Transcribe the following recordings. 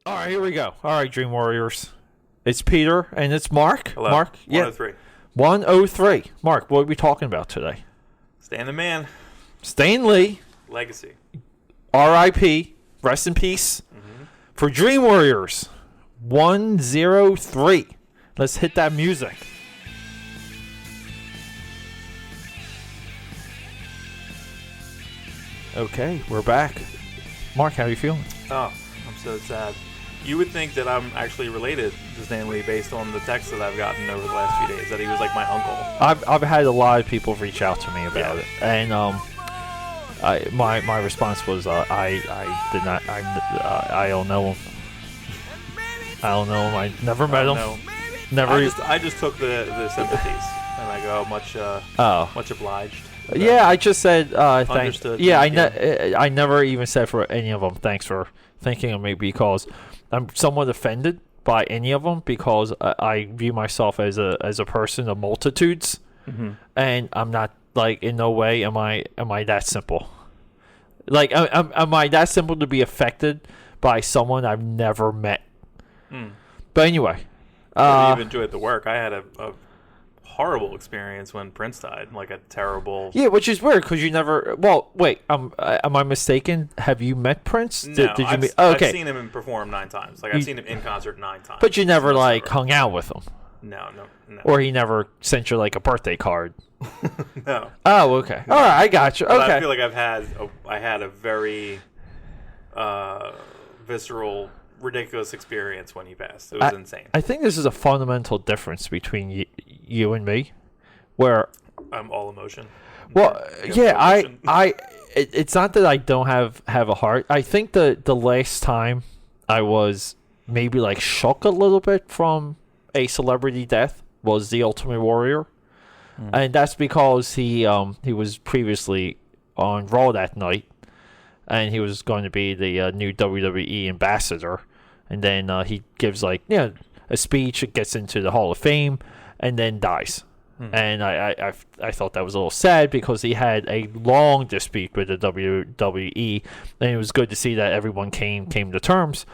All right, here we go. All right, Dream Warriors. It's Peter and it's Mark. Hello. Mark, 103. 103. Mark, what are we talking about today? Stan the Man. Stan Lee, Legacy. R.I.P., rest in peace. For Dream Warriors, 103. Let's hit that music. Okay, we're back. Mark, how are you feeling? Oh, I'm so sad. You would think that I'm actually related to Stan Lee based on the texts that I've gotten over the last few days, that he was like my uncle. I've had a lot of people reach out to me about it, and my response was I did not I don't know him. I don't know him. I never met him. No. Never. I just took the sympathies, and I go much obliged. Yeah, I just said thanks. Understood. Yeah, I never even said for any of them thanks for thinking of me, because I'm somewhat offended by any of them, because I view myself as a person of multitudes, and I'm not, like, in no way am I that simple. Like, am I that simple to be affected by someone I've never met? But anyway, You've enjoyed the work. I had a horrible experience when Prince died. Like a terrible. Yeah, which is weird because you never. Well, wait. Am I mistaken? Have you met Prince? No, did you I've, meet? Oh, okay. I've seen him perform 9 times. Like I've seen him in concert 9 times. But you never hung out with him. No. Or he never sent you like a birthday card. No. Oh, okay. All right, I got you. But okay. I feel like I had a very visceral, ridiculous experience when he passed. It was insane. I think this is a fundamental difference between you and me, where I'm all emotion. Well, yeah, emotion. It's not that I don't have a heart. I think the last time I was maybe like shook a little bit from a celebrity death was the Ultimate Warrior, and that's because he was previously on Raw that night, and he was going to be the new WWE ambassador, and then he gives a speech, it gets into the Hall of Fame, and then dies. And I thought that was a little sad because he had a long dispute with the WWE, and it was good to see that everyone came to terms.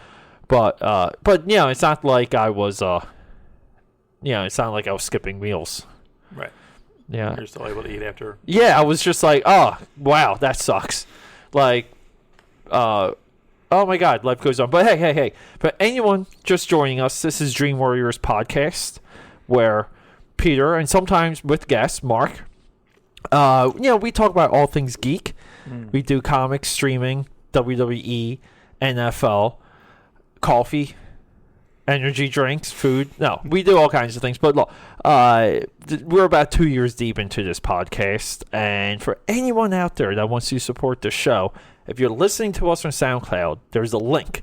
But it's not like I was it's not like I was skipping meals. Right. Yeah. You're still able to eat after. Yeah, I was just like, oh wow, that sucks. Like, oh my God, life goes on. But hey. For anyone just joining us, this is Dream Warriors podcast, where Peter, and sometimes with guests, Mark, we talk about all things geek. We do comics, streaming, WWE, NFL, coffee, energy drinks, food. No, we do all kinds of things. But look, we're about 2 years deep into this podcast. And for anyone out there that wants to support the show, if you're listening to us on SoundCloud, there's a link,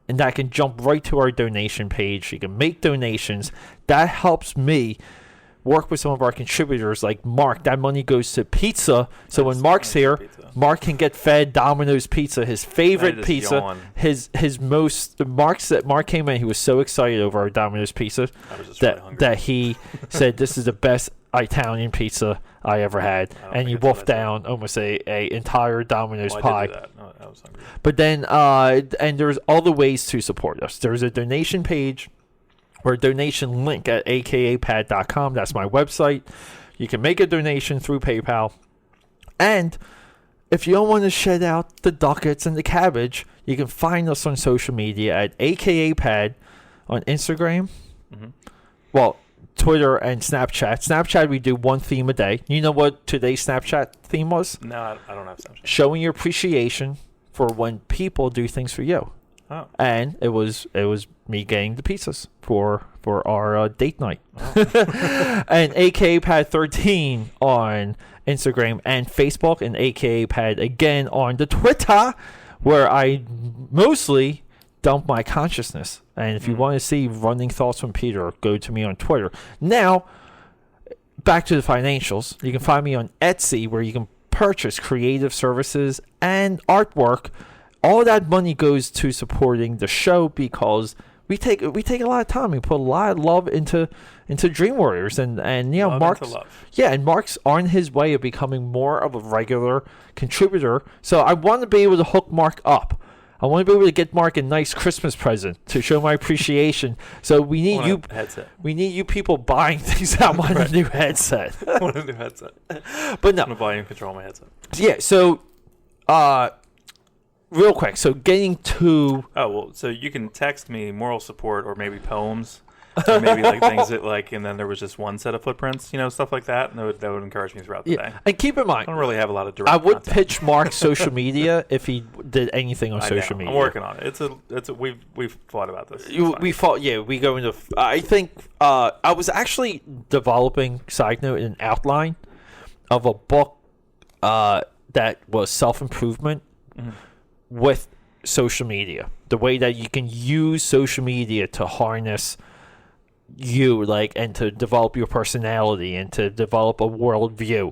and that can jump right to our donation page. You can make donations. That helps me work with some of our contributors like Mark. That money goes to pizza. So when Mark's here, Mark can get fed Domino's pizza, his favorite pizza. Mark came in, he was so excited over our Domino's pizza that he said this is the best Italian pizza I ever had, and he wolfed down almost a entire Domino's pie. I did do that. No, I was hungry. But then and there's all the ways to support us. There's a donation page or a donation link at AKAPAD.com. That's my website. You can make a donation through PayPal. And if you don't want to shed out the ducats and the cabbage, you can find us on social media at AKAPAD on Instagram. Well, Twitter and Snapchat. Snapchat, we do one theme a day. You know what today's Snapchat theme was? No, I don't have Snapchat. Showing your appreciation for when people do things for you. Oh. And it was me getting the pizzas for our date night. Oh. And AKAPad13 on Instagram and Facebook, and AKAPad again on the Twitter, where I mostly dump my consciousness. And if you want to see running thoughts from Peter, go to me on Twitter. Now, back to the financials. You can find me on Etsy, where you can purchase creative services and artwork. All that money goes to supporting the show, because we take a lot of time. We put a lot of love into Dream Warriors, and Mark's on his way of becoming more of a regular contributor. So I want to be able to hook Mark up. I want to be able to get Mark a nice Christmas present to show my appreciation. So we need you. Headset. We need you people buying things. I want a new headset. I want a new headset. But no. I'm gonna buy and control my headset. Yeah. So, real quick. So getting to. Oh well. So you can text me moral support or maybe poems. Or maybe like things that like, and then there was just one set of footprints, stuff like that. And that would encourage me throughout the day. And keep in mind, I don't really have a lot of direct. I would content. pitch Mark's social media if he did anything on social media. I'm working on it. We've thought about this. We thought, we go into. I think I was actually developing, side note, an outline of a book that was self-improvement with social media. The way that you can use social media to harness you, and to develop your personality and to develop a worldview.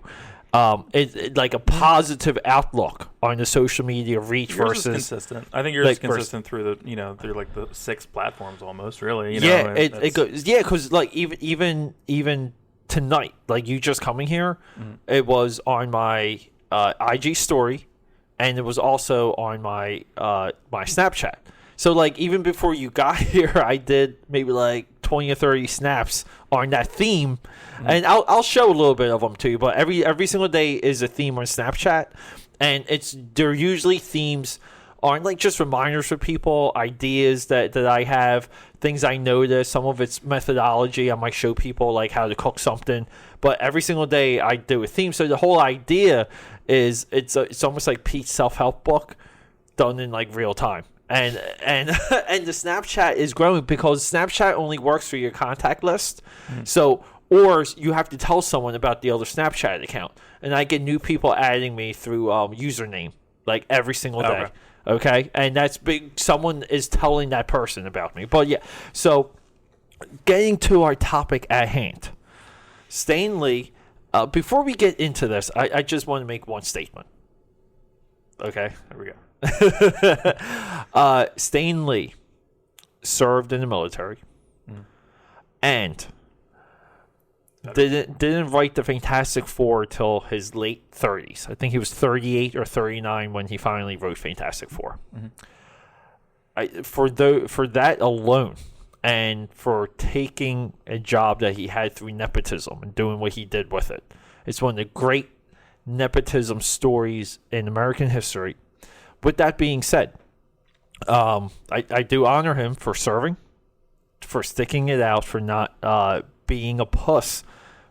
It's like a positive outlook on the social media reach yours versus is consistent. I think yours is consistent through the through like the 6 platforms almost, really. It goes because even tonight, you just coming here, it was on my IG story, and it was also on my my Snapchat. So even before you got here, I did maybe 20 or 30 snaps on that theme, and I'll show a little bit of them to you. But every single day is a theme on Snapchat, and they're usually themes on just reminders for people, ideas that I have, things I notice. Some of it's methodology. I might show people how to cook something, but every single day I do a theme. So the whole idea is it's almost like Pete's self-help book done in real time. And the Snapchat is growing because Snapchat only works for your contact list. So, or you have to tell someone about the other Snapchat account. And I get new people adding me through username every single day. Okay? And that's big. Someone is telling that person about me. But yeah, so getting to our topic at hand. Stanley, before we get into this, I just want to make one statement. Okay? There we go. Stan Lee served in the military and didn't write the Fantastic Four till his late 30s. I think he was 38 or 39 when he finally wrote Fantastic Four. For that alone, and for taking a job that he had through nepotism and doing what he did with it, it's one of the great nepotism stories in American history. With that being said, I do honor him for serving, for sticking it out, for not being a puss.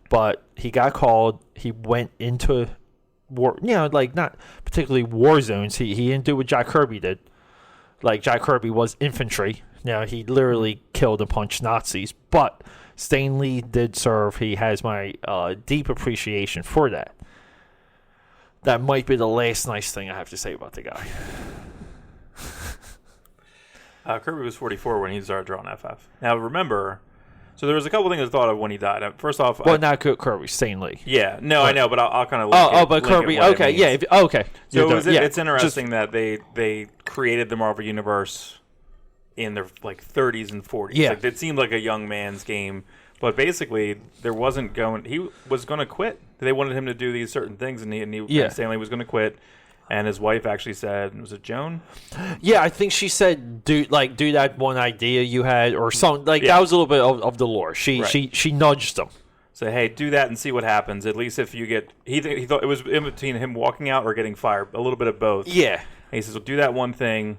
But he got called. He went into war, not particularly war zones. He didn't do what Jack Kirby did. Jack Kirby was infantry. He literally killed and punched Nazis. But Stan Lee did serve. He has my deep appreciation for that. That might be the last nice thing I have to say about the guy. Kirby was 44 when he started drawing FF. Now, remember, so there was a couple things I thought of when he died. First off... Well, not Kirby, Stan Lee. Yeah, no, I know, but I'll kind of but Kirby, okay, yeah, okay. So it's interesting that they created the Marvel Universe in their 30s and 40s. Yeah. It seemed like a young man's game. But basically, he was going to quit. They wanted him to do these certain things, and Stan Lee was going to quit. And his wife actually said, was it Joan? Yeah, I think she said, do that one idea you had, or something. That was a little bit of the lore. She nudged him. Say, hey, do that and see what happens. At least if you get... He thought it was in between him walking out or getting fired. A little bit of both. Yeah. And he says, well, do that one thing,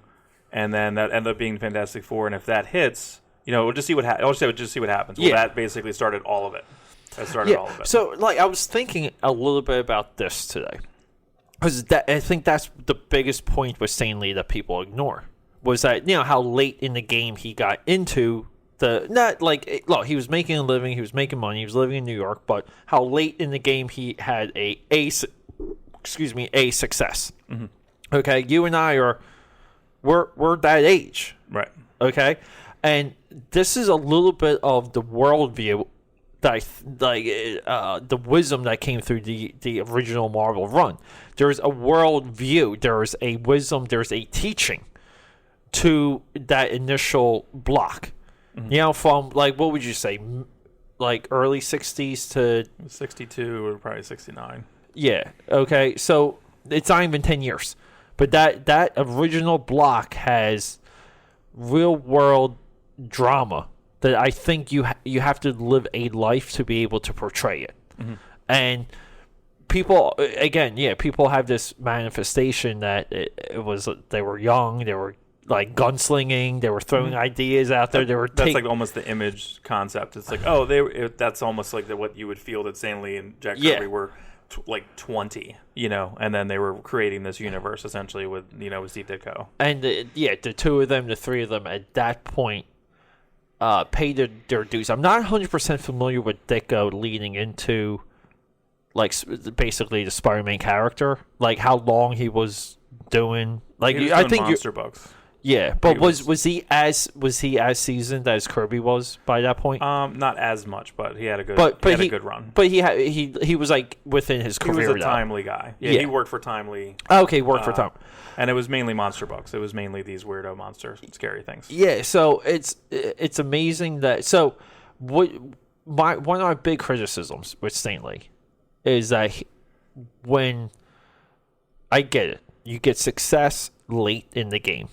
and then that ended up being Fantastic Four. And if that hits... we'll just see what happens. Well, that basically started all of it. All of it. So, I was thinking a little bit about this today. Because I think that's the biggest point with Stan Lee that people ignore. Was that, how late in the game he got into look, he was making a living, he was making money, he was living in New York, but how late in the game he had a success. Mm-hmm. Okay, you and I we're that age. Right. Okay? And this is a little bit of the worldview that the wisdom that came through the original Marvel run. There's a worldview, there's a wisdom, there's a teaching to that initial block. Mm-hmm. From what would you say, early 60s to 62 or probably 69. Yeah. Okay. So it's not even 10 years. But that original block has real world drama that I think you have to live a life to be able to portray it. Mm-hmm. And people have this manifestation that it was they were young, they were like gunslinging, they were throwing ideas out there. That's like almost the image concept. It's like, that's almost like what you would feel that Stan Lee and Jack Kirby were like 20, and then they were creating this universe essentially with Steve Ditko. And the two of them, the three of them at that point paid their dues. I'm not 100% familiar with Ditko leading into like basically the Spider-Man character, like how long he was doing. Like I think monster books. Yeah, but was he as seasoned as Kirby was by that point? Not as much, but he had a good run. But he was like within his career. He was a Timely guy. Yeah, he worked for Timely. Okay, for Timely. And it was mainly monster books. It was mainly these weirdo monster scary things. Yeah, so it's amazing that one of my big criticisms with Stan Lee is that when I get it, you get success late in the game.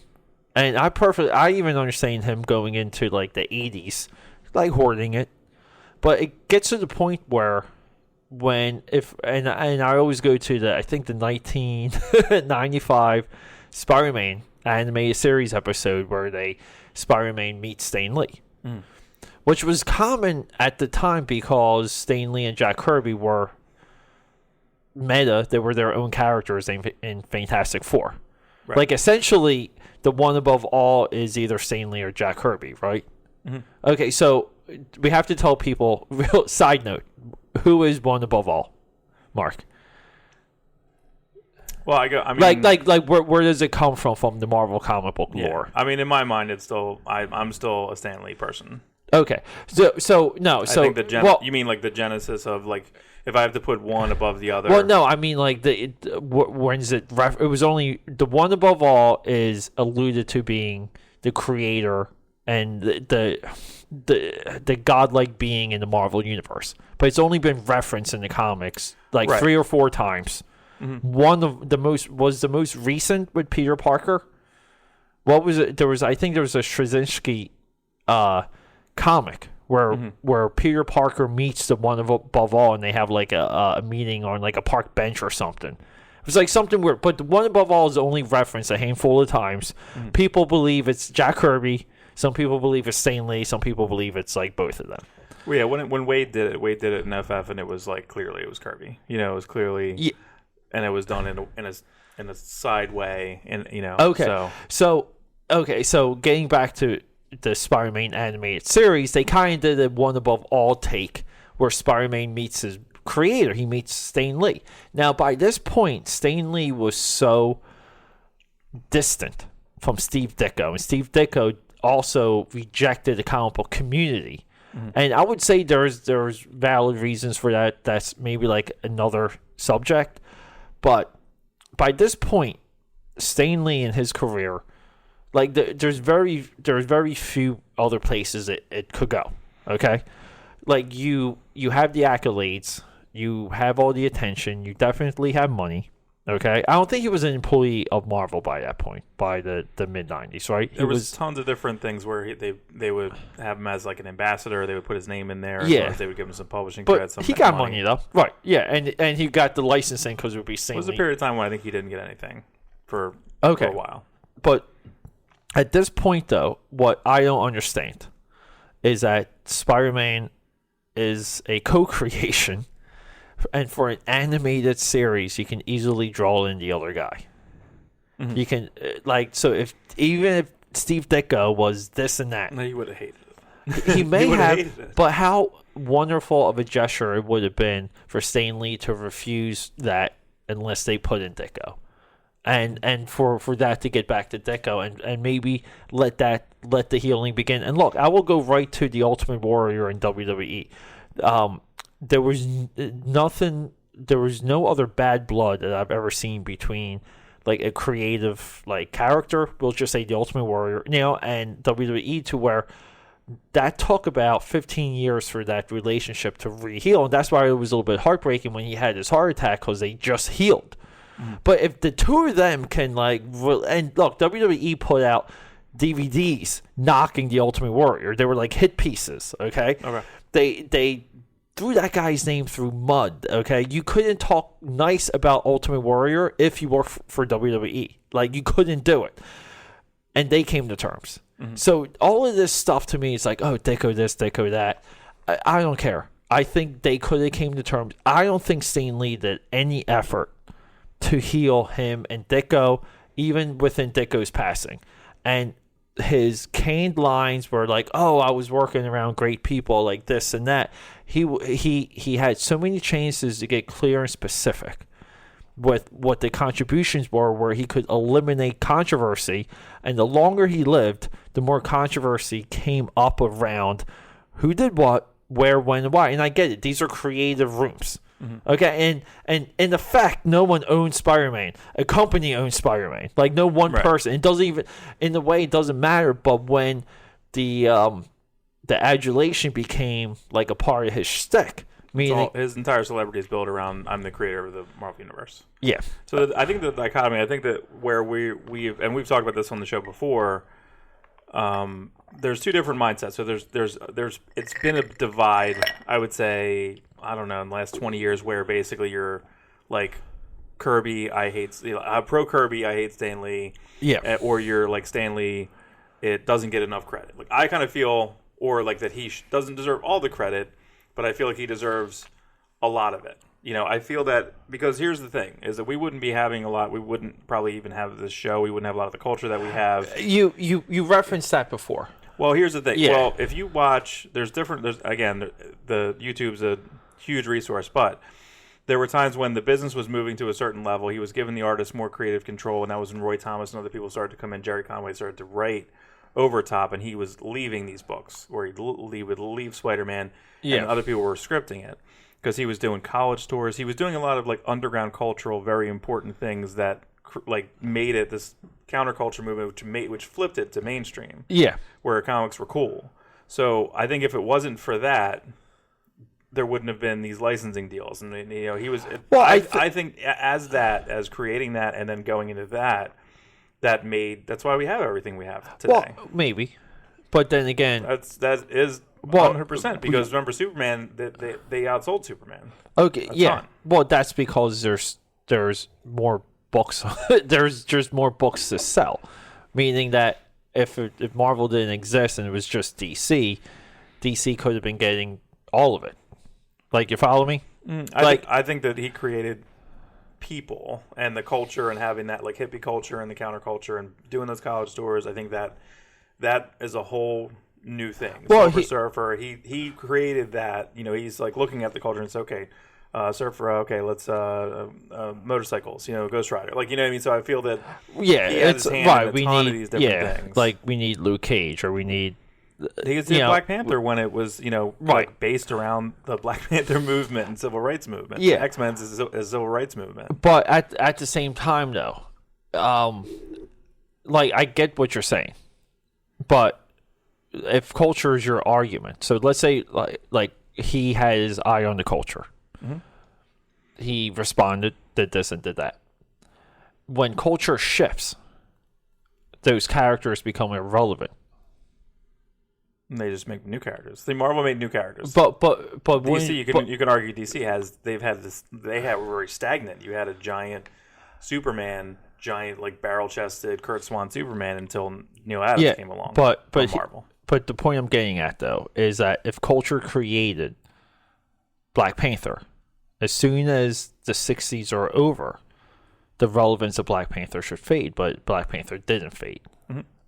And I even understand him going into like the 80s, like hoarding it. But it gets to the point where and I always go to the 1995 Spider-Man animated series episode where Spider-Man meets Stan Lee. Which was common at the time because Stan Lee and Jack Kirby were meta. They were their own characters in Fantastic Four. Right. Like, essentially, the one above all is either Stan Lee or Jack Kirby, right? Mm-hmm. Okay, so we have to tell people, real side note, who is one above all? Mark. Well, I mean... Like where does it come from the Marvel comic book lore? I mean, in my mind, it's still... I'm still a Stan Lee person. Okay. So I think you mean like the genesis of like... If I have to put one above the other. Well, no, I mean like it was only the one above all is alluded to being the creator and the godlike being in the Marvel universe, but it's only been referenced in the comics like 3 or 4 times. Mm-hmm. One of the most recent with Peter Parker. What was it? I think there was a Straczynski comic. Where Peter Parker meets the one above all, and they have like a meeting on like a park bench or something. It was like something weird, but the one above all is only referenced a handful of times. Mm-hmm. People believe it's Jack Kirby. Some people believe it's Stan Lee. Some people believe it's like both of them. Well, yeah, when Wade did it in FF, and it was like clearly it was Kirby. It was clearly, and it was done in a side way, and Okay, so getting back to the Spider-Man animated series, they kind of did a one above all take where Spider-Man meets his creator. He meets Stan Lee. Now, by this point, Stan Lee was so distant from Steve Ditko, and Steve Ditko also rejected the comic book community. Mm-hmm. And I would say there's valid reasons for that. That's maybe like another subject. But by this point, Stan Lee in his career, like there's very few other places it could go. Okay, like you have the accolades, you have all the attention, you definitely have money. Okay, I don't think he was an employee of Marvel by that point, by the mid '90s, right? There was tons of different things where they would have him as like an ambassador. They would put his name in there. Yeah, they would give him some publishing but credits. He got money though, right? Yeah, and he got the licensing because it would be Stan Lee. There was a period of time when I think he didn't get anything for a while, but. At this point, though, what I don't understand is that Spider-Man is a co-creation, and for an animated series, you can easily draw in the other guy. Mm-hmm. You can, even if Steve Ditko was this and that. No, he would have hated it. He may have, but how wonderful of a gesture it would have been for Stan Lee to refuse that unless they put in Ditko. And for that to get back to Ditko and maybe let the healing begin. And look, I will go right to the Ultimate Warrior in WWE. There was no other bad blood that I've ever seen between like a creative like character, we'll just say the Ultimate Warrior, and WWE, to where that took about 15 years for that relationship to re-heal. And that's why it was a little bit heartbreaking when he had his heart attack, because they just healed. But if the two of them can and look, WWE put out DVDs knocking the Ultimate Warrior. They were like hit pieces. Okay. They threw that guy's name through mud. Okay. You couldn't talk nice about Ultimate Warrior if you worked for WWE. Like, you couldn't do it. And they came to terms. So all of this stuff to me is like, oh, Dicko this, Dicko that. I don't care. I think they could have came to terms. I don't think Stan Lee did any effort to heal him and Dicko, even within Dicko's passing. And his canned lines were like, oh, I was working around great people like this and that. He had so many chances to get clear and specific with what the contributions were, where he could eliminate controversy. And the longer he lived, the more controversy came up around who did what, where, when, and why. And I get it. These are creative rooms. Okay, and in effect, no one owns Spider-Man. A company owns Spider-Man. Like, no one person. It doesn't even, in a way, it doesn't matter. But when the adulation became like a part of his shtick, meaning his entire celebrity is built around, I'm the creator of the Marvel Universe. Yeah. So I think the dichotomy, I think that where we've talked about this on the show before, there's two different mindsets. So there's it's been a divide, I would say, I don't know, in the last 20 years, where basically you're like Kirby, pro Kirby, I hate Stan Lee. Yeah. Or you're like Stan Lee, it doesn't get enough credit. Like, I kind of feel, or like that he doesn't deserve all the credit, but I feel like he deserves a lot of it. You know, I feel that, because here's the thing, is that we wouldn't be having we wouldn't probably even have this show. We wouldn't have a lot of the culture that we have. You referenced that before. Well, here's the thing. Yeah. Well, if you watch, there's again, the YouTube's a huge resource, but there were times when the business was moving to a certain level. He was giving the artist more creative control, and that was when Roy Thomas and other people started to come in. Jerry Conway started to write over top, and he was leaving these books, where he would leave Spider-Man, and other people were scripting it, because he was doing college tours. He was doing a lot of like underground cultural, very important things that like made it this counterculture movement, which flipped it to mainstream. Yeah, where comics were cool. So I think if it wasn't for that, there wouldn't have been these licensing deals. And you know, he was. Well, I think as creating that and then going into that's why we have everything we have today. Well, maybe, but then again, that is 100%, because remember, Superman, they outsold Superman. Okay, well, that's because there's more books. there's just more books to sell, meaning that if Marvel didn't exist and it was just DC could have been getting all of it. Like, you follow me? I think that he created people and the culture, and having that like hippie culture and the counterculture and doing those college tours. I think that is a whole new thing. Well, Surfer, he created that. You know, he's like looking at the culture and it's okay. Surfer, okay, let's motorcycles. You know, Ghost Rider, like, you know what I mean. So I feel that he has his hand in a ton of these different things. Like, we need Luke Cage, or we need. He did Black Panther when it was, like based around the Black Panther movement and civil rights movement. Yeah, X-Men's is a civil rights movement. But at the same time, though, like, I get what you're saying, but if culture is your argument, so let's say like he had his eye on the culture, he responded, did this and did that. When culture shifts, those characters become irrelevant. And they just make new characters. See, Marvel made new characters. But DC, you can argue DC they were very stagnant. You had a giant Superman, like barrel chested Kurt Swan Superman until Neil Adams came along. But Marvel. But the point I'm getting at, though, is that if culture created Black Panther, as soon as the 60s are over, the relevance of Black Panther should fade. But Black Panther didn't fade.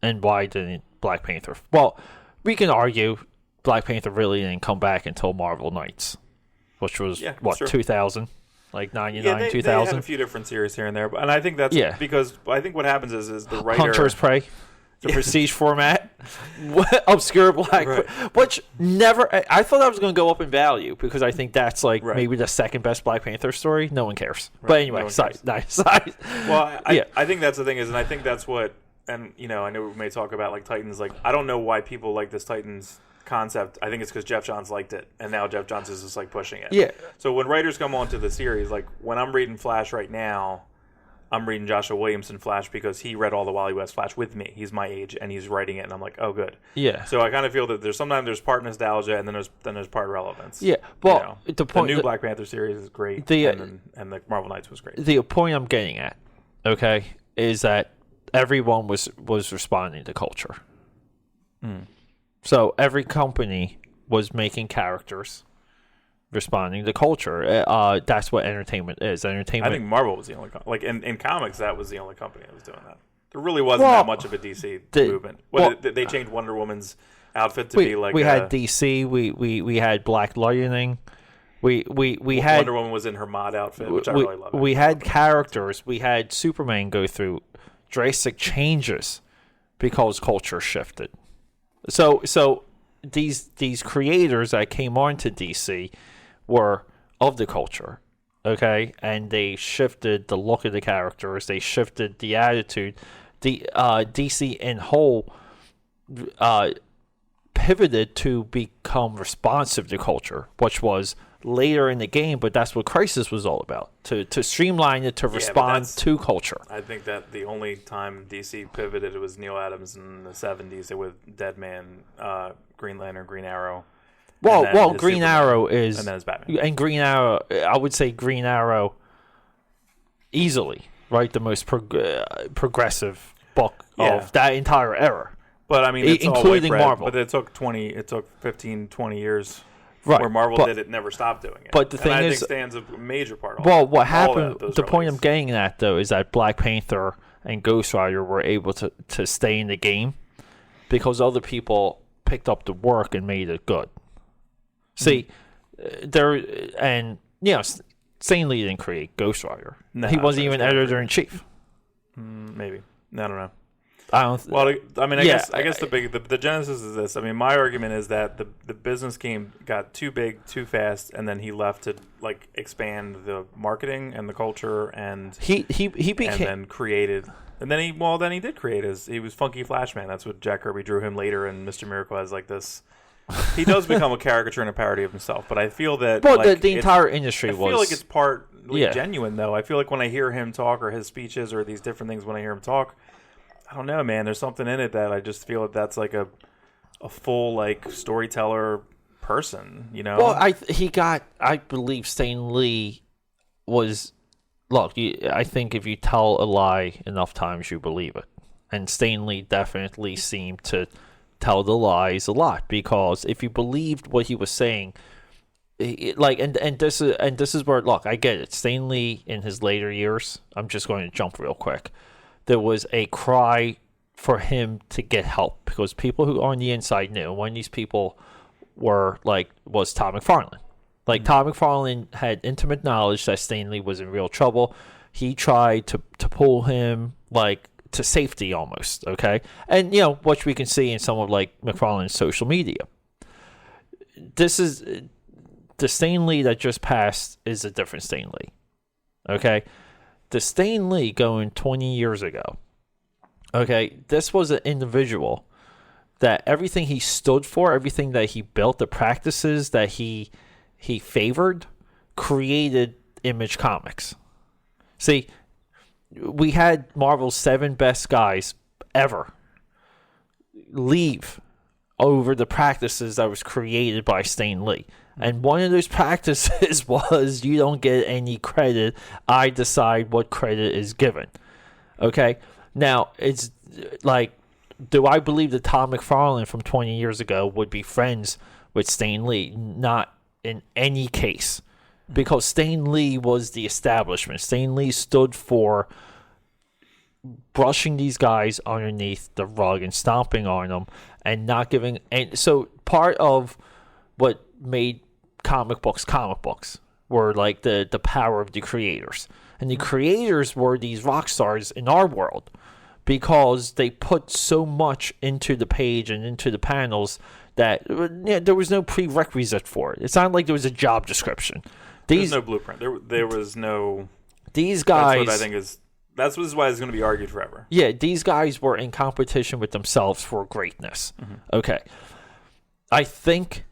And why didn't Black Panther? Well, we can argue Black Panther really didn't come back until Marvel Knights, which was, 2000? Like 99, 2000? They had a few different series here and there. And I think that's because I think what happens is the writer... Hunter's Prey, the prestige format, obscure Black... Which never... I thought that was going to go up in value, because I think that's like maybe the second best Black Panther story. No one cares. But anyway, side. Well, I think that's the thing is, and I think that's what... And, I know we may talk about, like, Titans. Like, I don't know why people like this Titans concept. I think it's because Jeff Johns liked it, and now Jeff Johns is just, like, pushing it. Yeah. So when writers come onto the series, like, when I'm reading Flash right now, I'm reading Joshua Williamson Flash because he read all the Wally West Flash with me. He's my age, and he's writing it, and I'm like, oh, good. Yeah. So I kind of feel that there's part nostalgia, and then there's part relevance. Yeah. Well, the new Black Panther series is great, and the Marvel Knights was great. The point I'm getting at, okay, is that everyone was responding to culture. So every company was making characters responding to culture. That's what entertainment is. Entertainment. I think Marvel was the only in comics that was the only company that was doing that. There really wasn't that much of a DC movement. They changed Wonder Woman's outfit to be like. We had DC. We had Black Lightning. We had Wonder Woman was in her mod outfit, which I really loved. We had characters. We had Superman go through drastic changes because culture shifted. So these creators that came onto DC were of the culture, okay, and they shifted the look of the characters. They shifted the attitude. The DC in whole pivoted to become responsive to culture, which was later in the game, but that's what Crisis was all about, to streamline it, to respond to culture. I think that the only time DC pivoted was Neil Adams in the 70s with Deadman, Green Lantern, Green Arrow. Well, Green Arrow is... And then his Batman. And Green Arrow, I would say Green Arrow easily, right? The most progressive book of that entire era. But, I mean, it's including all Marvel. But it took 15, 20 years... Right, where Marvel did it, never stopped doing it. But the thing I is, think stands a major part. What happened? The point I'm getting at, though, is that Black Panther and Ghost Rider were able to stay in the game because other people picked up the work and made it good. See, Stan Lee didn't create Ghost Rider. No, he wasn't even editor in chief. Maybe I don't know. I don't. Well, I mean, I guess the genesis is this. I mean, my argument is that the business got too big too fast, and then he left to expand the marketing and the culture, and he became and then created. And then he did create he was Funky Flashman. That's what Jack Kirby drew him later, and Mr. Miracle has this. He does become a caricature and a parody of himself, but I feel that the entire industry was. I feel like it's partly genuine, though. I feel like when I hear him talk, or his speeches, or these different things, when I hear him talk, I don't know, man. There's something in it that I just feel that's like a full storyteller person, you know. Well, I believe Stan Lee was. Look, I think if you tell a lie enough times, you believe it, and Stan Lee definitely seemed to tell the lies a lot, because if you believed what he was saying, and this is where, look, I get it. Stan Lee in his later years, I'm just going to jump real quick. There was a cry for him to get help because people who on the inside knew. One of these people was Todd McFarlane. Todd McFarlane had intimate knowledge that Stan Lee was in real trouble. He tried to pull him to safety almost, okay? And, which we can see in some of McFarlane's social media. This is the Stan Lee that just passed is a different Stan Lee, okay? The Stan Lee going 20 years ago, okay, this was an individual that everything he stood for, everything that he built, the practices that he favored, created Image Comics. See, we had Marvel's 7 best guys ever leave over the practices that was created by Stan Lee. And one of those practices was you don't get any credit. I decide what credit is given. Okay? Now, it's do I believe that Todd McFarlane from 20 years ago would be friends with Stan Lee? Not in any case. Because Stan Lee was the establishment. Stan Lee stood for brushing these guys underneath the rug and stomping on them and not giving. And so part of what made comic books were the power of the creators. And the creators were these rock stars in our world because they put so much into the page and into the panels that there was no prerequisite for it. It's not like there was a job description. There was no blueprint. There was no. These guys. That's what I think is. That's why it's going to be argued forever. Yeah, these guys were in competition with themselves for greatness. Mm-hmm. Okay. I think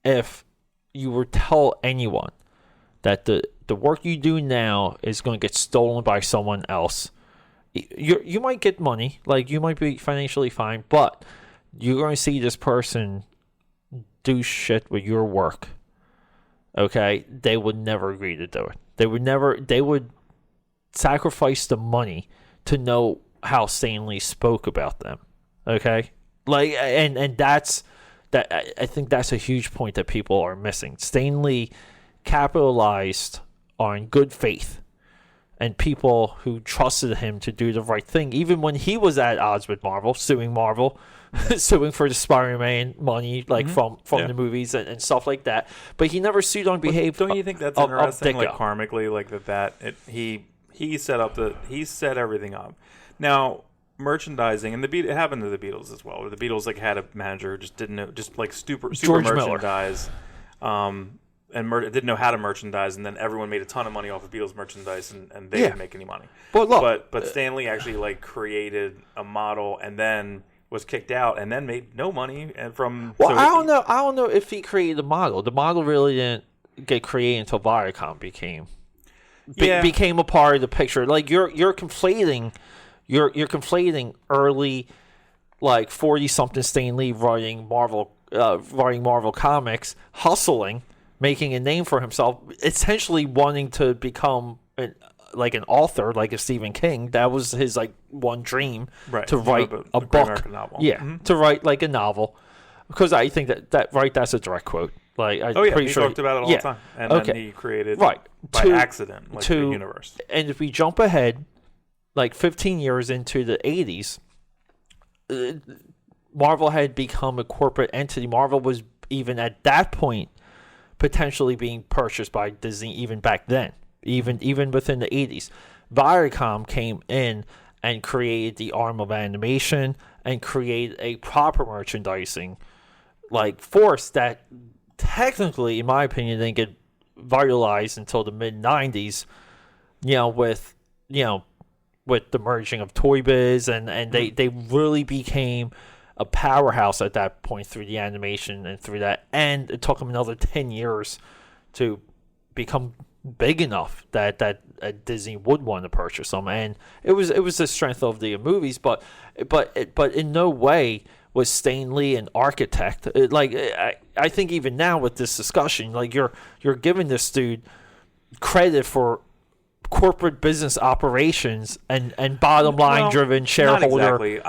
if you were to tell anyone that the work you do now is going to get stolen by someone else. You might get money, like you might be financially fine, but you're going to see this person do shit with your work. Okay, they would never agree to do it. They would sacrifice the money to know how Stan Lee spoke about them. Okay, like, and that's that. I think that's a huge point that people are missing. Stan Lee capitalized on good faith and people who trusted him to do the right thing, even when he was at odds with Marvel, suing for the Spider-Man money, like from the movies and stuff like that. But he never sued on behalf. Don't you think that's interesting? Like karmically, like he set everything up. Now merchandising, and it happened to the Beatles as well. Where the Beatles like had a manager who just didn't know, just like super merchandise, and didn't know how to merchandise, and then everyone made a ton of money off of Beatles merchandise, and they didn't make any money. But Stan Lee actually like created a model, and then was kicked out, and then made no money. And from I don't know if he created the model. The model really didn't get created until Viacom became a part of the picture. Like you're conflating early, like 40-something Stan Lee writing Marvel comics, hustling, making a name for himself, essentially wanting to become an author, like a Stephen King. That was his like one dream, to write a book, novel. To write like a novel. Because I think that's a direct quote. Like he talked about it all the time, and then he created by accident the universe. And if we jump ahead, like 15 years into the 80s, Marvel had become a corporate entity. Marvel was even at that point potentially being purchased by Disney even back then, even within the 80s. Viacom came in and created the arm of animation and created a proper merchandising like force that technically, in my opinion, didn't get vitalized until the mid-90s, with the merging of Toy Biz, and they really became a powerhouse at that point through the animation and through that. And it took them another 10 years to become big enough that Disney would want to purchase them. And it was the strength of the movies, but in no way was Stan Lee an architect. I think even now with this discussion, like you're giving this dude credit for corporate business operations and bottom line driven shareholder. Not exactly.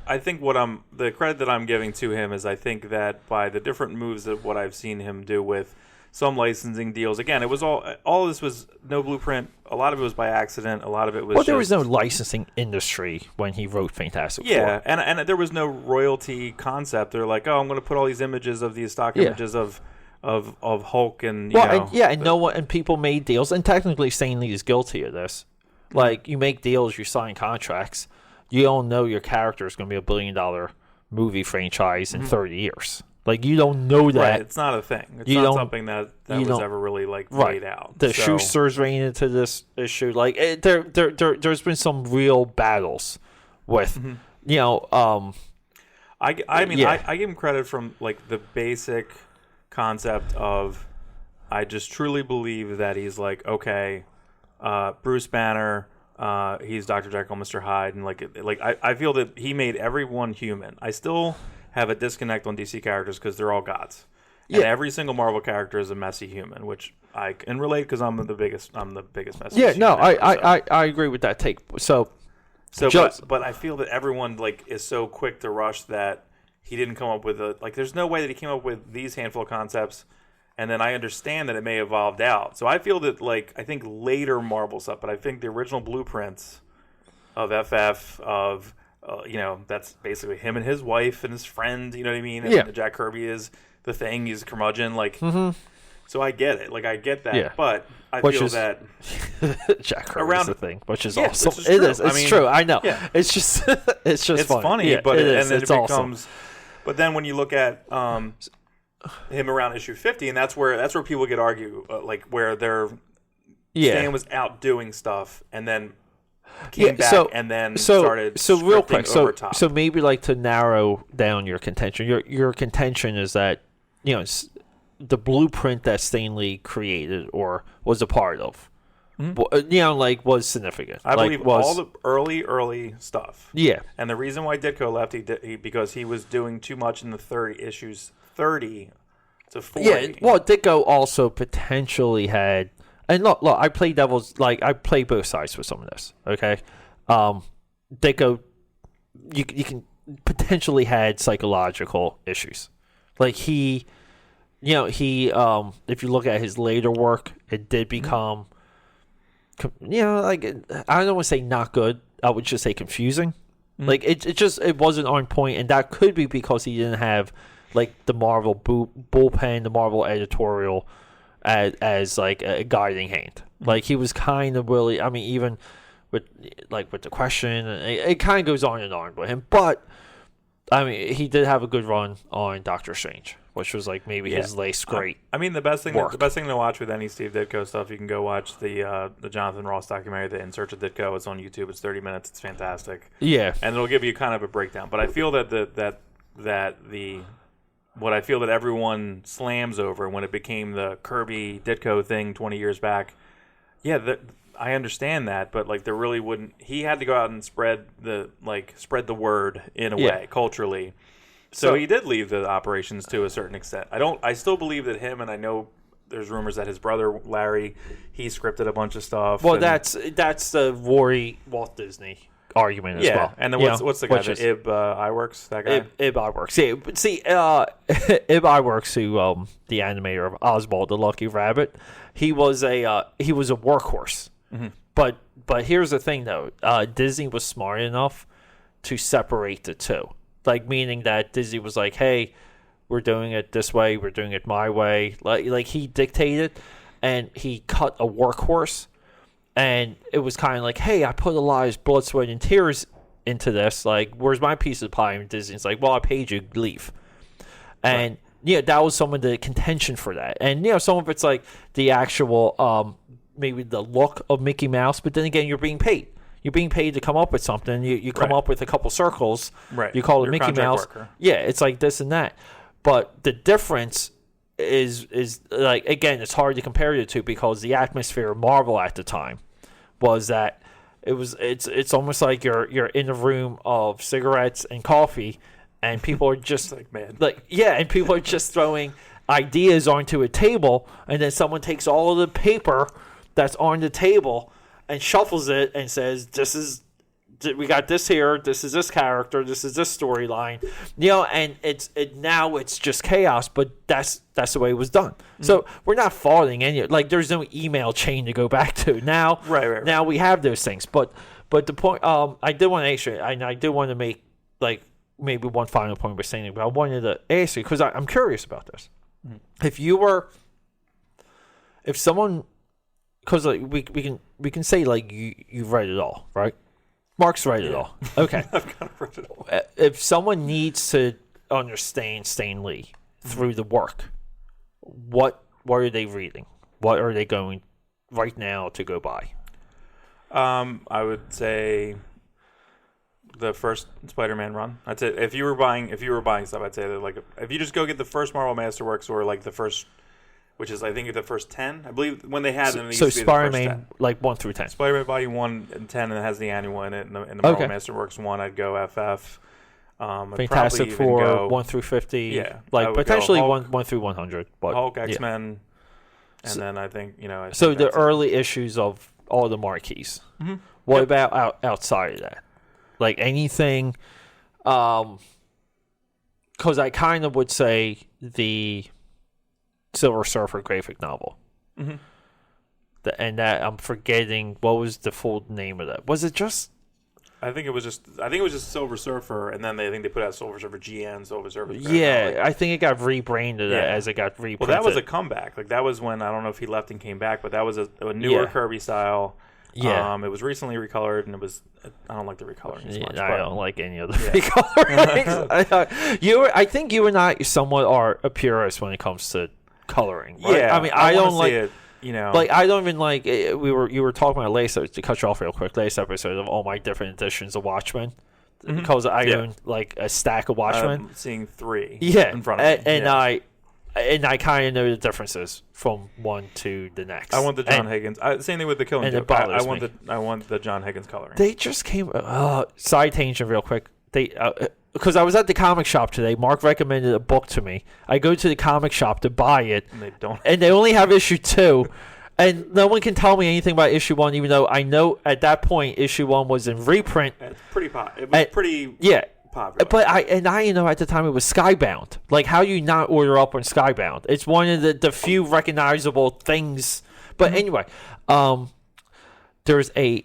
I think the credit that I'm giving to him is I think that by the different moves that what I've seen him do with some licensing deals. Again, it was all of this was no blueprint. A lot of it was by accident. A lot of it was. Well, there was no licensing industry when he wrote Fantastic Four. Yeah, and there was no royalty concept. They're like, oh, I'm going to put all these images of these stock images of Hulk and no one and people made deals, and technically Stan Lee is guilty of this. Like you make deals, you sign contracts. You don't know your character is going to be $1 billion movie franchise in 30 years. Like you don't know that. Right, it's not a thing. It's not something that was ever really like laid out. The Schusters ran into this issue. Like there's been some real battles with, I give him credit from like the basic concept of, I just truly believe that he's like, okay, Bruce Banner, he's Dr. Jekyll, Mr. Hyde, and I feel that he made everyone human. I still have a disconnect on DC characters because they're all gods. And every single Marvel character is a messy human, which I can relate because I'm the biggest messy human. Yeah, no, I agree with that take. But I feel that everyone like is so quick to rush that he didn't come up with there's no way that he came up with these handful of concepts, and then I understand that it may have evolved out. So I feel that I think later Marvel stuff, but I think the original blueprints of FF of that's basically him and his wife and his friend, you know what I mean? And Jack Kirby is the Thing, he's a curmudgeon, so I get it. I get that, but I feel that Jack Kirby is the Thing, which is awesome. Which is true. It's true. I know. Yeah. It's just it's funny, but it becomes awesome. But then when you look at him around issue 50, and that's where people get argue, where they're Stan was out doing stuff and then came back and then started real quick. Over top. So maybe to narrow down your contention. Your contention is that the blueprint that Stan Lee created or was a part of. Was significant. I believe all the early stuff. Yeah. And the reason why Ditko left, because he was doing too much in the 30 to 40. Yeah, well, Ditko also potentially had, and look, I play I play both sides for some of this, okay? Ditko, you can potentially had psychological issues. Like if you look at his later work, it did become, I don't want to say not good. I would just say confusing. Like it wasn't on point, and that could be because he didn't have like the Marvel bullpen, the Marvel editorial as like a guiding hand. Like he was kind of really, I mean, even with the question, it kind of goes on and on with him. But I mean, he did have a good run on Doctor Strange, which was like maybe his last great. I mean, the best thing to watch with any Steve Ditko stuff, you can go watch the Jonathan Ross documentary, The In Search of Ditko. It's on YouTube. It's 30 minutes. It's fantastic. Yeah, and it'll give you kind of a breakdown. But I feel what I feel that everyone slams over when it became the Kirby Ditko thing 20 years back. Yeah, I understand that, but like there really wouldn't. He had to go out and spread the word in a way culturally. So he did leave the operations to a certain extent. I still believe that him, and I know there's rumors that his brother Larry, he scripted a bunch of stuff. Well, that's the Rory Walt Disney argument as well. And then what's the guy? Ib Iwerks, that guy? Ib Iwerks. Yeah, but see, Ib Iwerks, who the animator of Oswald the Lucky Rabbit, he was a workhorse. Mm-hmm. But here's the thing though, Disney was smart enough to separate the two. Like meaning that Disney was like, hey, we're doing it this way, we're doing it my way. Like he dictated, and he cut a workhorse. And it was kind of like, hey, I put a lot of blood, sweat, and tears into this. Like, where's my piece of the pie? And Disney's like, well, I paid you, leave. And, that was some of the contention for that. And, some of it's like the actual, maybe the look of Mickey Mouse. But then again, you're being paid. You're being paid to come up with something. You come up with a couple circles. Right. You call it You're Mickey Mouse. Worker. Yeah, it's like this and that. But the difference is like, again, it's hard to compare the two because the atmosphere of Marvel at the time was that it's almost like you're in a room of cigarettes and coffee, and people are just and people are just throwing ideas onto a table, and then someone takes all of the paper that's on the table and shuffles it and says, we got this here, this is this character, this is this storyline, and now it's just chaos, but that's the way it was done. Mm-hmm. So we're not faulting any, like there's no email chain to go back to now. Right. Now we have those things, but the point, I did want to ask you, and I did want to make like maybe one final point by saying it, but I wanted to ask you because I'm curious about this. Mm-hmm. If someone, because like we can say like you've read it all, right? Mark's read it all. Okay. I've kind of read it all. If someone needs to understand Stan Lee through the work, what are they reading? What are they going right now to go by? I would say the first Spider-Man run. I'd say if you were buying stuff, I'd say that like if you just go get the first Marvel Masterworks or like the first, which is I think the first 10. I believe when they had them. So Spider-Man like 1 through 10. Spider-Man Volume 1 and 10, and it has the annual in it. And the Marvel Masterworks 1, I'd go FF. Fantastic Four 1 through 50. Yeah, like potentially Hulk, 1 through 100. But Hulk, X-Men, and then I think so the early issues of all the marquees. Mm-hmm. What about outside of that? Like anything? Because I kind of would say the Silver Surfer graphic novel. Mm-hmm. And that I'm forgetting what was the full name of that. Was it just? I think it was just Silver Surfer, and then I think they put out Silver Surfer GN, Silver Surfer. I think it got rebranded as it got reprinted. Well, that was a comeback. Like that was when I don't know if he left and came back, but that was a newer Kirby style. Yeah, it was recently recolored, and it was. I don't like the recoloring as much. I don't like any of the recoloring. I think you and I somewhat are a purist when it comes to coloring. Right? Yeah, I mean, I don't like it. Like I don't even like. You were talking about last, to cut you off real quick. Last episode of all my different editions of Watchmen, because I own like a stack of Watchmen. I'm seeing 3. Yeah, in front of me. And and I kind of know the differences from one to the next. I want the John Higgins. Same thing with the Killing Joke. I want the John Higgins coloring. They just came. Side tangent, real quick. Because I was at the comic shop today. Mark recommended a book to me. I go to the comic shop to buy it, and they only have issue 2. And no one can tell me anything about issue 1, even though I know at that point issue 1 was in reprint. It's pretty popular. It was pretty popular. But I at the time it was Skybound. Like, how do you not order up on Skybound? It's one of the few recognizable things. But anyway, there's a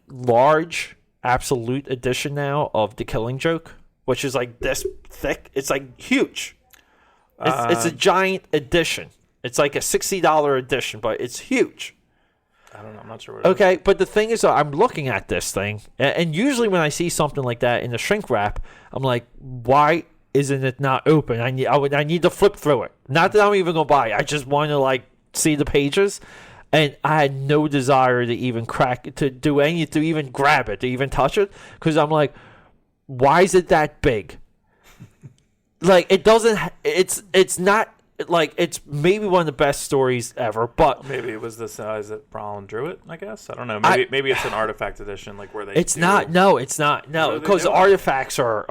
large absolute edition now of The Killing Joke, which is like this thick. It's like huge. It's a giant edition. It's like a $60 edition, but it's huge. I don't know. I'm not sure what it is. Okay, but the thing is, I'm looking at this thing, and usually when I see something like that in the shrink wrap, I'm like, why isn't it not open? I need to flip through it. Not that I'm even going to buy it. I just want to, see the pages, and I had no desire to even to even grab it, to even touch it, because I'm like, why is it that big? It doesn't, it's not, it's maybe one of the best stories ever, but maybe it was the size that Brolin drew it. I guess I don't know. Maybe it's an artifact edition, where they. It's not. No, it's not. No, because the artifacts are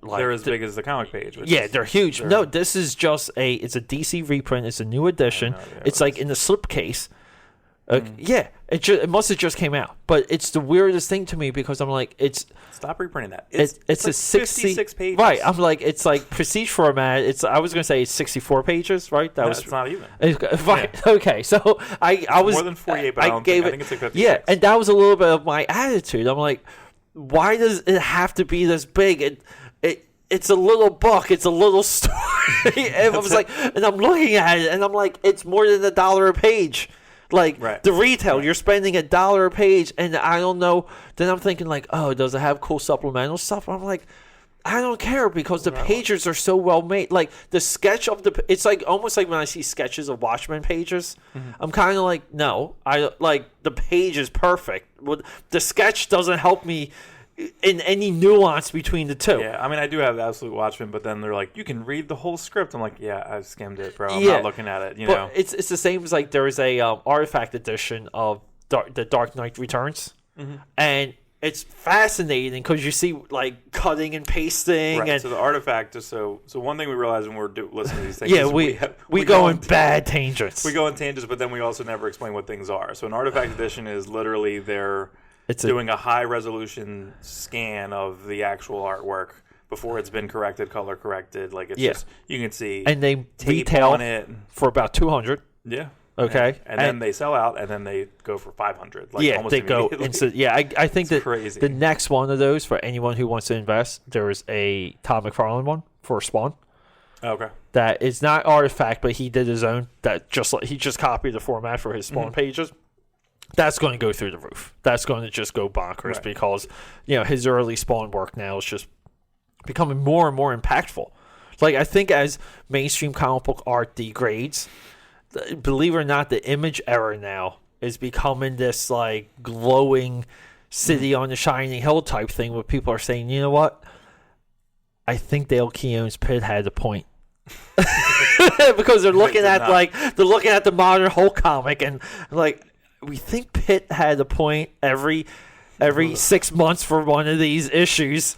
they're as big as the comic page. They're huge. No, this is just it's a DC reprint. It's a new edition. It's in the slipcase. Yeah, it must have just came out, but it's the weirdest thing to me because I'm like, stop reprinting that. It's a 66 pages. Right, I'm like, it's prestige format. I was gonna say it's 64 pages, right? It's not even. Right. Yeah. Okay, so I was more than 48, but I think it's 56. Yeah, and that was a little bit of my attitude. I'm like, why does it have to be this big? It's a little book. It's a little story. And I was like, and I'm looking at it, and I'm like, it's more than $1 a page. The retail, you're spending $1 a page, and I don't know. Then I'm thinking does it have cool supplemental stuff? I'm like, I don't care because the pages are so well made. The sketch of it's almost like when I see sketches of Watchmen pages, I'm kind of like, no, the page is perfect. The sketch doesn't help me in any nuance between the two. Yeah, I mean, I do have the Absolute Watchmen, but then they're like, you can read the whole script. I'm like, yeah, I've skimmed it, bro. I'm not looking at it, but it's the same as there is a artifact edition of the Dark Knight Returns, and it's fascinating because you see cutting and pasting. Right, and so the artifact is so one thing we realize when we're listening to these things is we go in bad tangents. We go in tangents, but then we also never explain what things are. So an artifact edition is literally it's doing a high-resolution scan of the actual artwork before it's been corrected, color corrected. Just, you can see and they retail on it for about $200. Yeah. Okay. And then they sell out, and then they go for $500. Almost they go instant. Yeah, I think that crazy. The next one of those, for anyone who wants to invest, there is a Todd McFarlane one for Spawn. Okay. That is not artifact, but he did his own. He just copied the format for his Spawn pages. That's going to go through the roof. That's going to just go bonkers because, his early Spawn work now is just becoming more and more impactful. I think as mainstream comic book art degrades, believe it or not, the image era now is becoming this glowing city on the shining hill type thing where people are saying, you know what? I think Dale Keown's Pitt had a point. Because they're looking at the modern Hulk comic and we think Pitt had a point every 6 months for one of these issues.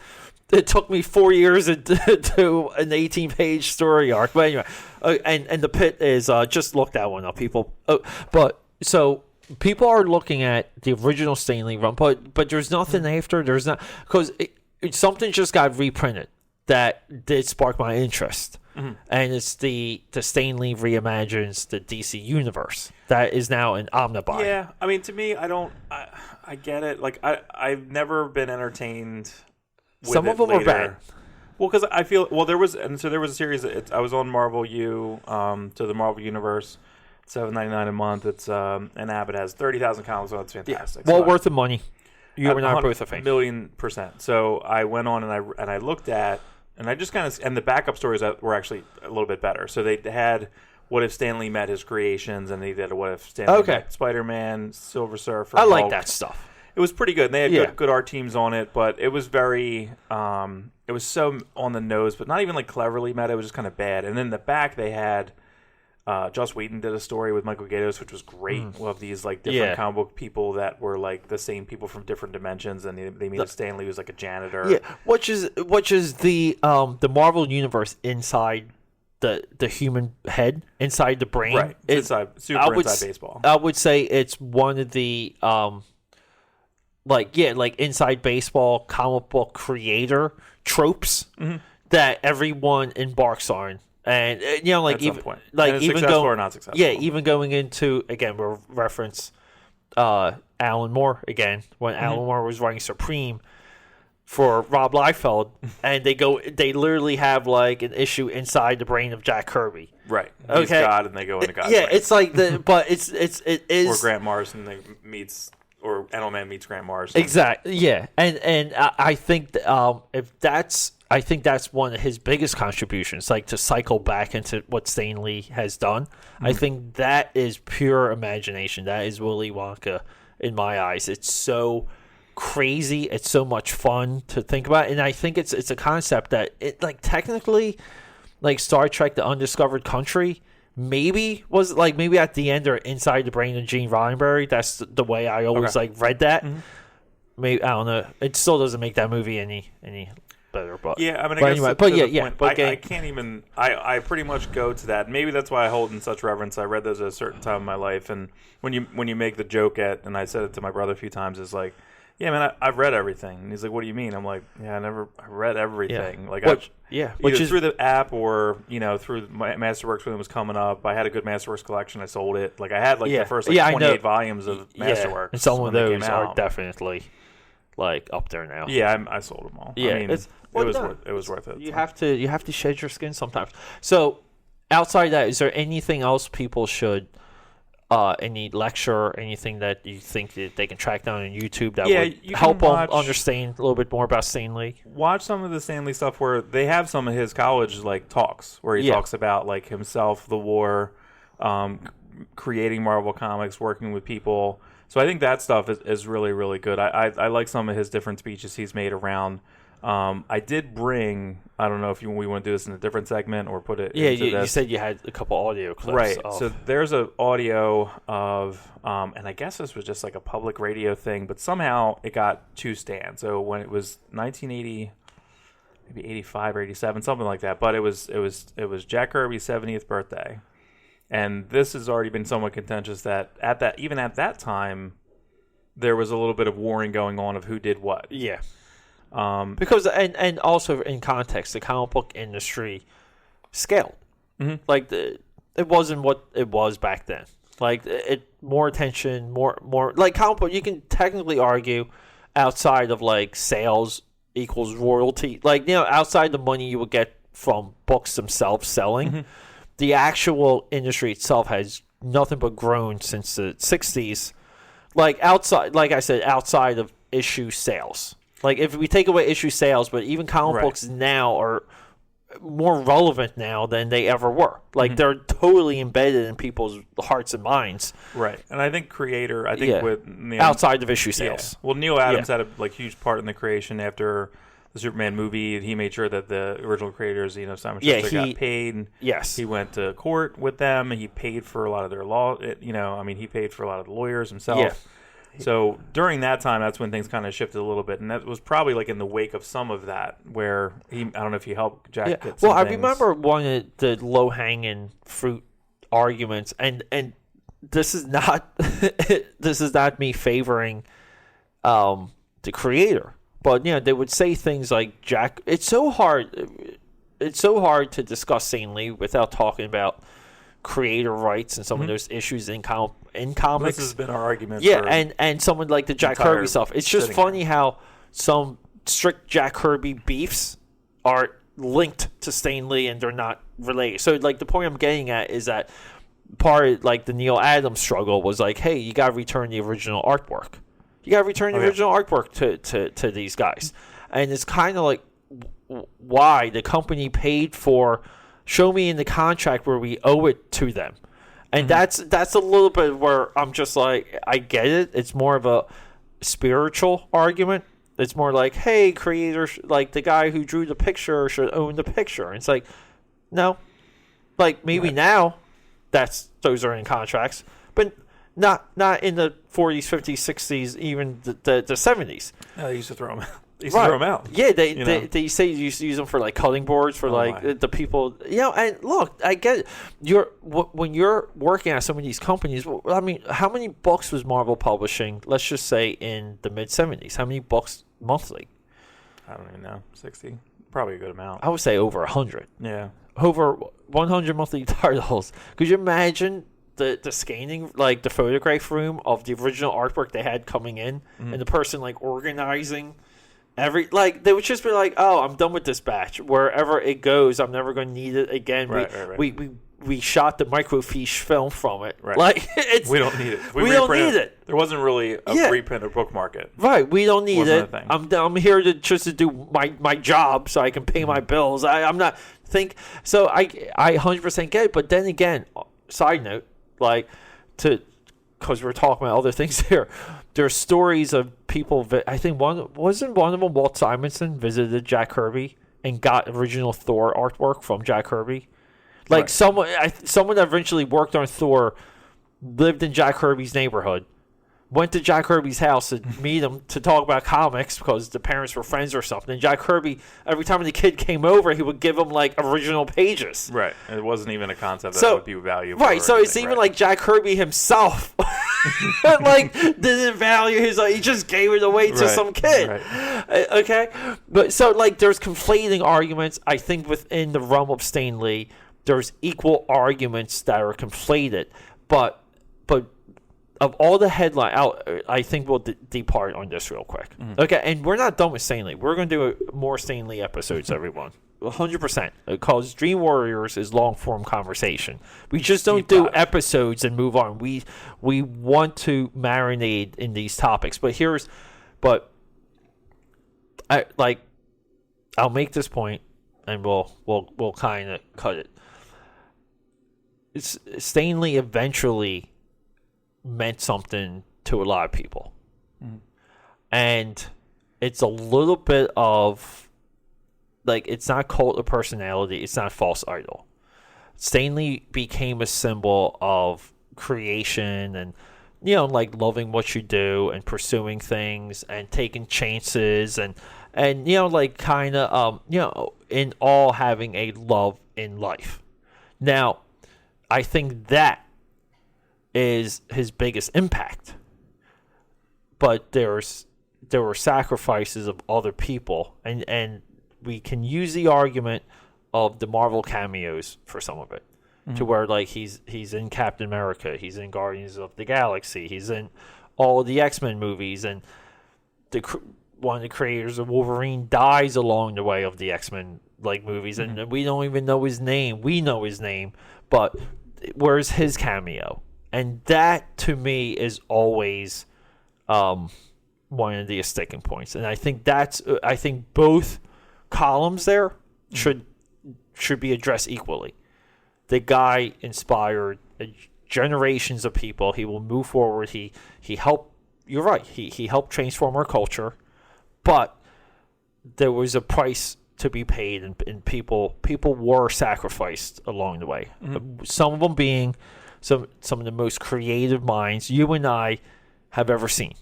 It took me 4 years to an 18-page story arc. But anyway, and the Pitt is just look that one up, people. But so people are looking at the original Stan Lee run, but there's nothing after. There's not because something just got reprinted that did spark my interest. And it's the Stan Lee reimagines the DC universe that is now an omnibuy. Yeah, I mean, to me, I get it. I've never been entertained. Some of them are bad. Well, because I feel there was a series. I was on Marvel U to the Marvel Universe, $7.99 a month. It's an app. It has 30,000 comics. So it's fantastic. Yeah. Well, worth the money. You and I are both a fan. 1,000,000%. So I went on and I looked at. And I just and the backup stories were actually a little bit better. So they had What If Stan Lee Met His Creations, and they did What If Stan Lee Met Spider-Man, Silver Surfer, I Hulk. like that stuff. It was pretty good. And they had good art teams on it, but it was very so on the nose, but not even like cleverly meta. It was just kind of bad. And then the back they had Joss Whedon did a story with Michael Gaydos, which was great. Of these like different comic book people that were like the same people from different dimensions, and they made Stan Lee was like a janitor. Yeah, which is the Marvel universe inside the human head, inside the brain. Right. Inside baseball. I would say it's one of the like inside baseball comic book creator tropes that everyone embarks on. And like even point. like and even successful or not successful. Yeah, even going into, again, we'll reference Alan Moore again, when Alan Moore was writing Supreme for Rob Liefeld, and they literally have like an issue inside the brain of Jack Kirby. Right. He's God, and they go into God's brain. It's like but it is, or Grant Morrison meets, or Edelman meets Grant Morrison. Exactly. Yeah, and I think I think that's one of his biggest contributions, like to cycle back into what Stan Lee has done. I think that is pure imagination. That is Willy Wonka in my eyes. It's so crazy. It's so much fun to think about, and I think it's a concept that it, like, technically, like Star Trek: The Undiscovered Country maybe at the end or inside the brain of Gene Roddenberry. That's the way I always read that. Maybe, I don't know. It still doesn't make that movie any better, but yeah, I mean, I can't even. I pretty much go to that. Maybe that's why I hold in such reverence. I read those at a certain time in my life, and when you make the joke and I said it to my brother a few times, is like, yeah, man, I've read everything. And he's like, what do you mean? I'm like, yeah, I read everything. Yeah. Like, which is through the app or through my Masterworks when it was coming up. I had a good Masterworks collection. I sold it. Like, I had the first 28 volumes of Masterworks. And some of those are definitely like up there now. Yeah, I sold them all. Yeah, I mean, it was worth it. You have to shed your skin sometimes. So outside of that, is there anything else people should, any lecture or anything that you think that they can track down on YouTube that would help them understand a little bit more about Stan Lee? Watch some of the Stan Lee stuff where they have some of his college like talks where he talks about like himself, the war, creating Marvel Comics, working with people. So I think that stuff is really, really good. I like some of his different speeches he's made around. I did bring, I don't know if we want to do this in a different segment or put it into this. You said you had a couple audio clips. Right. So there's an audio of, and I guess this was just like a public radio thing, but somehow it got to Stan. So when it was 1980, maybe 85 or 87, something like that, but it was Jack Kirby's 70th birthday. And this has already been somewhat contentious that even at that time, there was a little bit of warring going on of who did what. Yeah. Because and also in context, the comic book industry scaled. Like it wasn't what it was back then. Like more attention, more like comic book. You can technically argue outside of like sales equals royalty. Like, outside the money you would get from books themselves selling. The actual industry itself has nothing but grown since the 60s. Like I said, outside of issue sales. Like, if we take away issue sales, but even comic books now are more relevant now than they ever were. Like, they're totally embedded in people's hearts and minds. Right. And I think with Neil, outside of issue sales. Yeah. Well, Neil Adams had a huge part in the creation after the Superman movie. He made sure that the original creators, Simon Schuster, got paid. Yes. He went to court with them. He paid for a lot of their law. He paid for a lot of the lawyers himself. Yeah. So during that time, that's when things kind of shifted a little bit, and that was probably like in the wake of some of that, where I don't know if he helped Jack get some things. Remember one of the low-hanging fruit arguments, and this is not me favoring the creator, but they would say things like Jack. It's so hard to discuss Stan Lee without talking about creator rights and some of those issues in comics. This has been our argument. Yeah, and someone like the Jack Kirby stuff. It's just funny how some strict Jack Kirby beefs are linked to Stan Lee and they're not related. So, like, the point I'm getting at is that part of, like, the Neil Adams struggle was like, hey, you got to return the original artwork. You got to return the original artwork to these guys. And it's kind of like why the company paid for. Show me in the contract where we owe it to them. And that's a little bit where I'm just like, I get it. It's more of a spiritual argument. it's more like, hey, creators, like the guy who drew the picture should own the picture. And it's like, no, like maybe now those are in contracts, but not in the 40s, 50s, 60s, even the 70s. They used to throw them out. Throw them out. Yeah, they say you used to use them for like cutting boards for the people. And look, I get it. When you're working at some of these companies. I mean, how many books was Marvel publishing? Let's just say in the mid 70s. How many books monthly? I don't even know. 60, probably a good amount. I would say over 100. Yeah, over 100 monthly titles. Could you imagine the scanning, like the photograph room of the original artwork they had coming in, and the person like organizing they would just be like, oh, I'm done with this batch. Wherever it goes, I'm never going to need it again. Right. We shot the microfiche film from it. Right. Like we don't need it. We don't need it. There wasn't really a reprint or book market. Right. We don't need it. A thing. I'm here to do my job so I can pay my bills. I'm not so I 100% get it. But then again, side note, because we're talking about other things here. There's stories of people. I think one of them. Walt Simonson visited Jack Kirby and got original Thor artwork from Jack Kirby. Like someone that eventually worked on Thor lived in Jack Kirby's neighborhood. Went to Jack Kirby's house to meet him to talk about comics because the parents were friends or something. And Jack Kirby, every time the kid came over, he would give him like original pages. Right. It wasn't even a concept that would be valuable. Right. So it's even like Jack Kirby himself, didn't value his. He just gave it away to some kid. Right. Okay. But so there's conflating arguments. I think within the realm of Stan Lee, there's equal arguments that are conflated, but. Of all the headline, I think we'll depart on this real quick. Mm-hmm. Okay, and we're not done with Stan Lee. We're going to do more Stan Lee episodes, everyone. 100%. Because Dream Warriors is long-form conversation. We just don't do episodes and move on. We want to marinate in these topics. I'll make this point, and we'll kind of cut it. Stan Lee eventually meant something to a lot of people, and it's a little bit of it's not cult of personality, it's not false idol. Stan Lee became a symbol of creation and loving what you do and pursuing things and taking chances and kind of in all having a love in life. Now I think that is his biggest impact, but there were sacrifices of other people, and we can use the argument of the Marvel cameos for some of it, to where he's in Captain America, he's in Guardians of the Galaxy, he's in all of the X-Men movies, and one of the creators of Wolverine dies along the way of the X-Men movies, and we don't even know his name. We know his name, but where's his cameo? And that, to me, is always one of the sticking points. And I think both columns there should be addressed equally. The guy inspired generations of people. He will move forward. He helped. You're right. He helped transform our culture, but there was a price to be paid, and people were sacrificed along the way. Some of them being some of the most creative minds you and I have ever seen,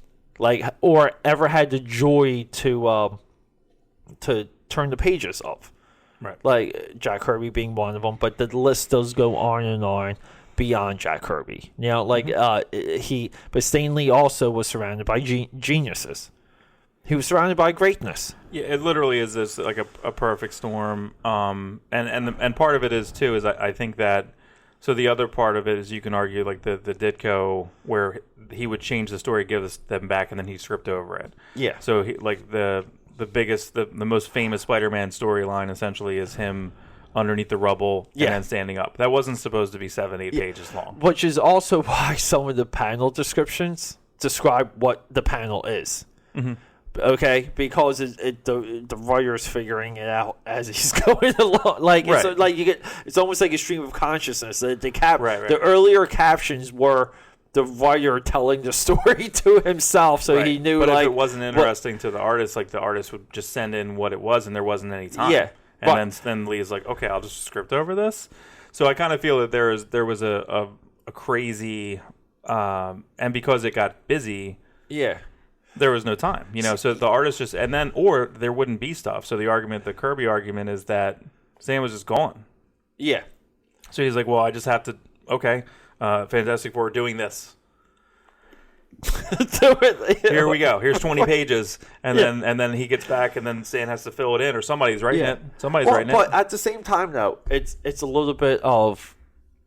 or ever had the joy to turn the pages of. Right. Jack Kirby being one of them, but the list does go on and on beyond Jack Kirby. But Stan Lee also was surrounded by geniuses. He was surrounded by greatness. Yeah, it literally is this a perfect storm. And part of it is too is I think that. So the other part of it is you can argue the Ditko where he would change the story, give them back, and then he script over it. Yeah. So the biggest, the most famous Spider-Man storyline essentially is him underneath the rubble and then standing up. That wasn't supposed to be 7-8 pages long. Which is also why some of the panel descriptions describe what the panel is. Mm-hmm. Okay, because the writer's figuring it out as he's going along. It's almost like a stream of consciousness. The earlier captions were the writer telling the story to himself, so he knew. But like, if it wasn't interesting to the artist, like the artist would just send in what it was, and there wasn't any time. Yeah, and then Lee's like, okay, I'll just script over this. So I kind of feel that there was a crazy, and because it got busy, there was no time. So the artist just or there wouldn't be stuff. So the Kirby argument is that Stan was just gone. Yeah. So he's like, well, I just have to. Okay. Fantastic Four doing this. Here we go. Here's 20 pages, and then he gets back, and then Stan has to fill it in, or somebody's writing it. Somebody's writing it. But at the same time, though, it's a little bit of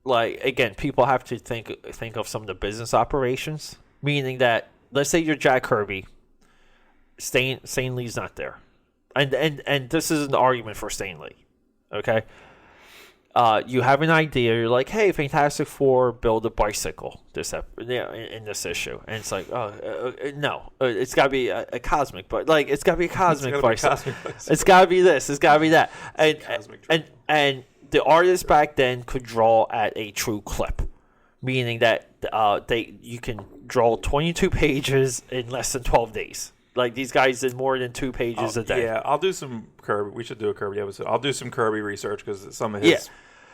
like, again, people have to think of some of the business operations, meaning that let's say you're Jack Kirby, Stan Lee's not there, and this is an argument for Stan Lee, okay. You have an idea. You're like, "Hey, Fantastic Four, build a bicycle." In this issue, and it's like, no, it's got to be a cosmic, but like it's got to be a cosmic bicycle. It's got to be this. It's got to be that. And the artist back then could draw at a true clip, meaning that you can draw 22 pages in less than 12 days. Like, these guys did more than 2 pages a day. Yeah, I'll do some Kirby. We should do a Kirby episode. I'll do some Kirby research because some of his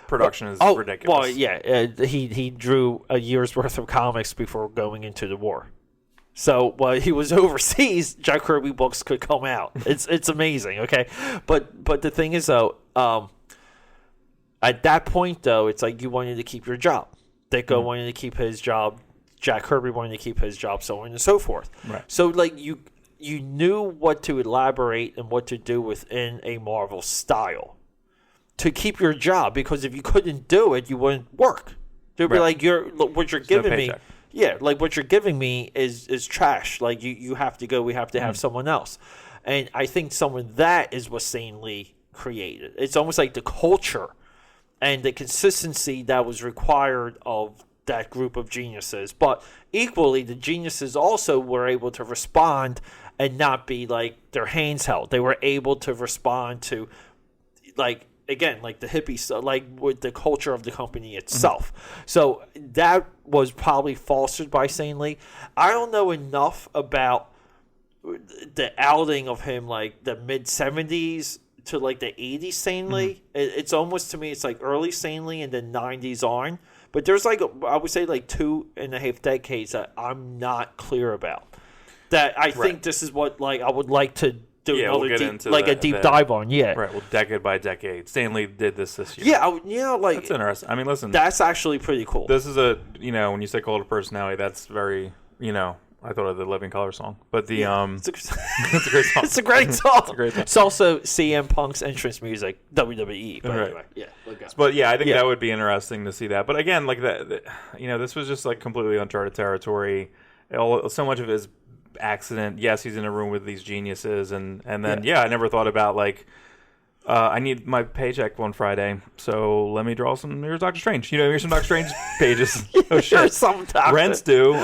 production is ridiculous. Well, yeah, he drew a year's worth of comics before going into the war. So while he was overseas, Jack Kirby books could come out. It's amazing, okay? But the thing is, though, at that point, though, it's like you wanted to keep your job. Ditko wanted to keep his job. Jack Kirby wanted to keep his job, so on and so forth. Right. So, like, you knew what to elaborate and what to do within a Marvel style to keep your job, because if you couldn't do it, you wouldn't work. They'd be like, what you're giving me, like what you're giving me is trash. Like you have to go. We have to have someone else. And I think some of that is what Stan Lee created. It's almost like the culture and the consistency that was required of that group of geniuses. But equally, the geniuses also were able to respond and not be like their hands held. They were able to respond to, like, again, like the hippie stuff, like with the culture of the company itself. So that was probably fostered by Stan Lee. I don't know enough about the outing of him, like the mid-70s to like the 80s Stan Lee. It's almost, to me, it's like early Stan Lee and then 90s on. But there's like, I would say like 2.5 decades that I'm not clear about. That I think this is what, like, I would like to do another deep dive on. Yeah. Right. Well, decade by decade. Stan Lee did this year. Yeah. Like, that's interesting. I mean, listen. That's actually pretty cool. This is when you say cult of personality, that's very, I thought of the Living Color song. But the, it's a great song. It's a great song. It's a great song. It's also CM Punk's entrance music, WWE. But anyway, yeah. But yeah, I think that would be interesting to see that. But again, like this was just like completely uncharted territory. So much of it is accident. Yes, he's in a room with these geniuses, and then I never thought about like I need my paycheck one Friday, so let me draw some. Here's Doctor Strange. Here's some Doctor Strange pages. Oh shit, some Doctor. Rent's due.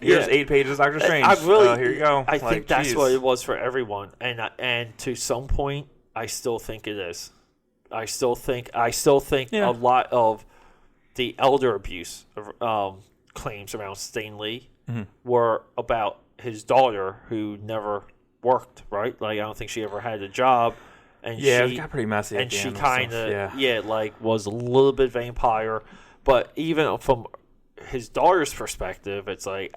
Here's 8 pages Doctor Strange. Here you go. I think that's what it was for everyone, and to some point, I still think it is. I still think a lot of the elder abuse claims around Stan Lee were about his daughter, who never worked, right? Like, I don't think she ever had a job. And it got pretty messy. And she kind of, like, was a little bit vampire. But even from his daughter's perspective, it's like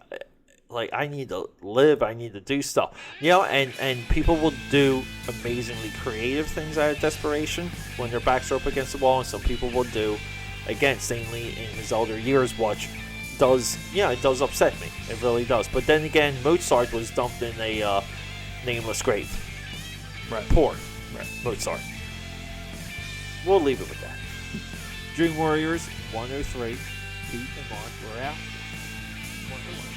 I need to live, I need to do stuff. And people will do amazingly creative things out of desperation when their backs are up against the wall. And some people will do, again, Stan Lee in his older years, which does upset me. It really does. But then again, Mozart was dumped in a nameless grave. Right. Poor. Right. Mozart. We'll leave it with that. Dream Warriors 103. Pete and Mark, we're out. 101.